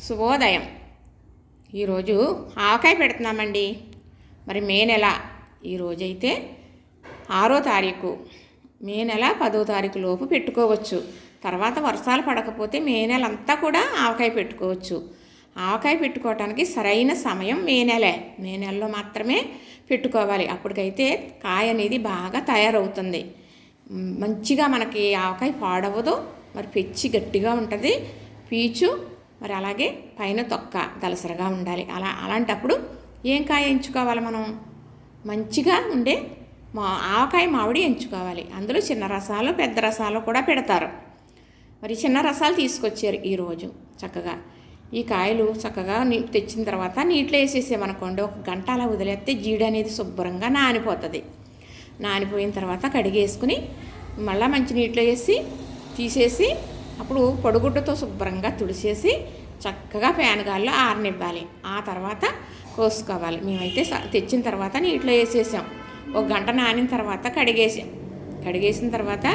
శుభోదయం. ఈరోజు ఆవకాయ పెడుతున్నామండి. మరి మే నెల ఈరోజైతే 6వ తారీఖు, మే నెల 10వ తారీఖు లోపు పెట్టుకోవచ్చు. తర్వాత వర్షాలు పడకపోతే మే నెల అంతా కూడా ఆవకాయ పెట్టుకోవచ్చు. ఆవకాయ పెట్టుకోవటానికి సరైన సమయం మే నెలే. మే నెలలో మాత్రమే పెట్టుకోవాలి. అప్పటికైతే కాయ అనేది బాగా తయారవుతుంది. మంచిగా మనకి ఆవకాయ పాడవదు. మరి పెచ్చి గట్టిగా ఉంటుంది. పీచు మరి అలాగే పైన తొక్క దలసరగా ఉండాలి. అలాంటప్పుడు ఏం కాయ ఎంచుకోవాలి? మనం మంచిగా ఉండే ఆవకాయ మామిడి ఎంచుకోవాలి. అందులో చిన్న రసాలు పెద్ద రసాలు కూడా పెడతారు. మరి చిన్న రసాలు తీసుకొచ్చారు ఈరోజు. చక్కగా ఈ కాయలు చక్కగా తెచ్చిన తర్వాత నీటిలో వేసేసామనుకోండి, 1 గంట అలా వదిలేస్తే జీడి అనేది శుభ్రంగా నానిపోతుంది. నానిపోయిన తర్వాత కడిగేసుకుని మళ్ళీ మంచి నీటిలో వేసి తీసేసి అప్పుడు పొడిగుడ్డతో శుభ్రంగా తుడిచేసి చక్కగా ఫ్యాన్ గాల్లో ఆరనివ్వాలి. ఆ తర్వాత కోసుకోవాలి. మేమైతే తెచ్చిన తర్వాత నీటిలో వేసేసాం. 1 గంట నానిన తర్వాత కడిగేసిన తర్వాత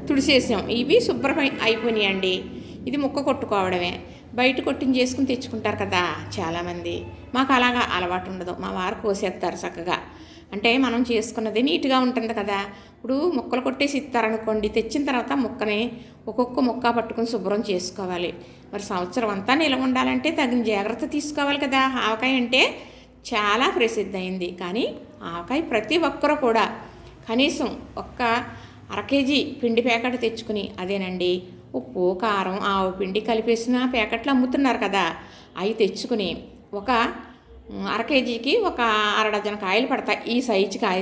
తుడిసేసాం. ఇవి శుభ్రం అయిపోయినాయండి. ఇది ముక్క కొట్టుకోవడమే. బయట చేసుకుని తెచ్చుకుంటారు కదా చాలామంది. మాకు అలాగా అలవాటు ఉండదు. మా వారు కోసేస్తారు చక్కగా. అంటే మనం చేసుకున్నది నీట్గా ఉంటుంది కదా. ఇప్పుడు ముక్కలు కొట్టేసి ఇస్తారనుకోండి, తెచ్చిన తర్వాత ముక్కని ఒక్కొక్క ముక్క పట్టుకుని శుభ్రం చేసుకోవాలి. మరి సంవత్సరం అంతా నిలవ ఉండాలంటే తగిన జాగ్రత్త తీసుకోవాలి కదా. ఆవకాయ అంటే చాలా ప్రసిద్ధి అయింది. కానీ ఆవకాయ ప్రతి ఒక్కరూ కూడా కనీసం 1/2 కేజీ పిండి ప్యాకెట్ తెచ్చుకుని, అదేనండి ఉప్పు కారం ఆవు పిండి కలిపేసిన ప్యాకెట్లు అమ్ముతున్నారు కదా, అవి తెచ్చుకుని 1/2 కేజీకి 1/2 డజన్ కాయలు పడతాయి. ఈ సైజు కాయ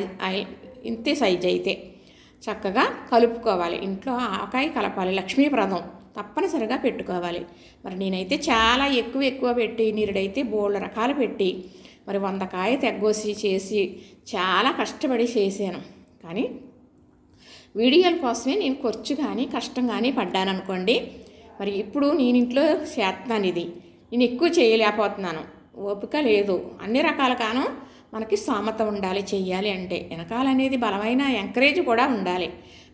ఇంతే సైజు అయితే చక్కగా కలుపుకోవాలి. ఇంట్లో ఆవకాయ కలపాలి. లక్ష్మీప్రదం తప్పనిసరిగా పెట్టుకోవాలి. మరి నేనైతే చాలా ఎక్కువ పెట్టి, నీరుడైతే బోల్డ్ రకాలు పెట్టి మరి 100 కాయ తెగ్గోసి చేసి చాలా కష్టపడి చేశాను. కానీ వీడియోల కోసమే నేను ఖర్చు కానీ కష్టం కానీ పడ్డాను అనుకోండి. మరి ఇప్పుడు నేను ఇంట్లో చేస్తున్నాను. ఇది నేను ఎక్కువ చేయలేకపోతున్నాను. ఓపిక లేదు. అన్ని రకాలుగాను మనకి సామత ఉండాలి. చెయ్యాలి అంటే వెనకాలనేది బలమైన ఎంకరేజ్ కూడా ఉండాలి.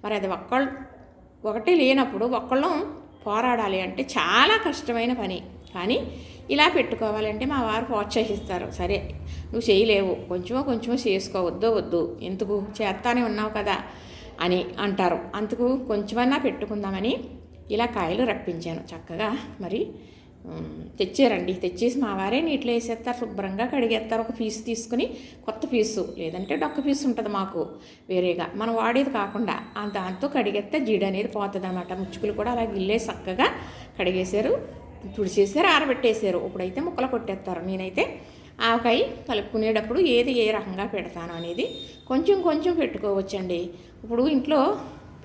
మరి అది ఒకటి లేనప్పుడు ఒక్కళ్ళం పోరాడాలి అంటే చాలా కష్టమైన పని. కానీ ఇలా పెట్టుకోవాలంటే మా వారు ప్రోత్సహిస్తారు. సరే నువ్వు చేయలేవు, కొంచెమో చేసుకోవద్దు, ఎందుకు చేస్తానే ఉన్నావు కదా అని అంటారు. అందుకు కొంచెమన్నా పెట్టుకుందామని ఇలా కాయలు రప్పించాను. చక్కగా మరి తెచ్చారండి. తెచ్చేసి మా వారే నీటిలో వేసేస్తారు. శుభ్రంగా కడిగేస్తారు. 1 పీసు తీసుకుని, కొత్త పీసు లేదంటే డొక్క పీసు ఉంటుంది మాకు వేరేగా, మనం వాడేది కాకుండా దాంతో కడిగేస్తే జీడి అనేది పోతుంది అన్నమాట. ముచ్చుకులు కూడా అలా గిల్లేసి చక్కగా కడిగేశారు, తుడిచేసారు, ఆరబెట్టేశారు. ఇప్పుడైతే ముక్కలు కొట్టేస్తారు. నేనైతే ఆవకాయ కలుపుకునేటప్పుడు ఏది ఏ రకంగా పెడతాను అనేది కొంచెం పెట్టుకోవచ్చండి. ఇప్పుడు ఇంట్లో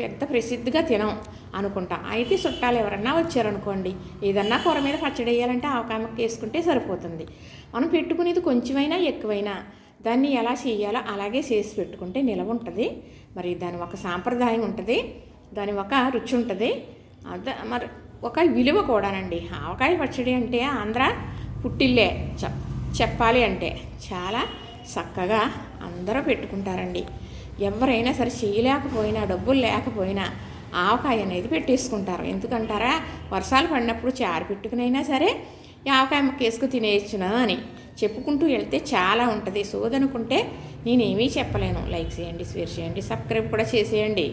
పెద్ద ప్రసిద్ధిగా తినం అనుకుంటా. అయితే చుట్టాలు ఎవరన్నా వచ్చారనుకోండి, ఏదన్నా కూర మీద పచ్చడి వేయాలంటే ఆవకాయ ముక్క వేసుకుంటే సరిపోతుంది. మనం పెట్టుకునేది కొంచెమైనా ఎక్కువైనా దాన్ని ఎలా చేయాలో అలాగే చేసి పెట్టుకుంటే నిలవ ఉంటుంది. మరి దాని ఒక సాంప్రదాయం ఉంటుంది, దాని ఒక రుచి ఉంటుంది, మరి ఒక విలువ కూడానండి. ఆవకాయ పచ్చడి అంటే ఆంధ్ర పుట్టిల్లే చెప్పాలి అంటే చాలా చక్కగా అందరూ పెట్టుకుంటారండి. ఎవరైనా సరే చేయలేకపోయినా, డబ్బులు లేకపోయినా ఆవకాయ అనేది పెట్టేసుకుంటారు. ఎందుకంటారా, వర్షాలు పడినప్పుడు చారు పెట్టుకునైనా సరే ఆవకాయ ముక్క వేసుకు తినేయచ్చునా అని చెప్పుకుంటూ వెళ్తే చాలా ఉంటుంది. సోదనుకుంటే నేనేమీ చెప్పలేను. లైక్ చేయండి, షేర్ చేయండి, సబ్స్క్రైబ్ కూడా చేసేయండి.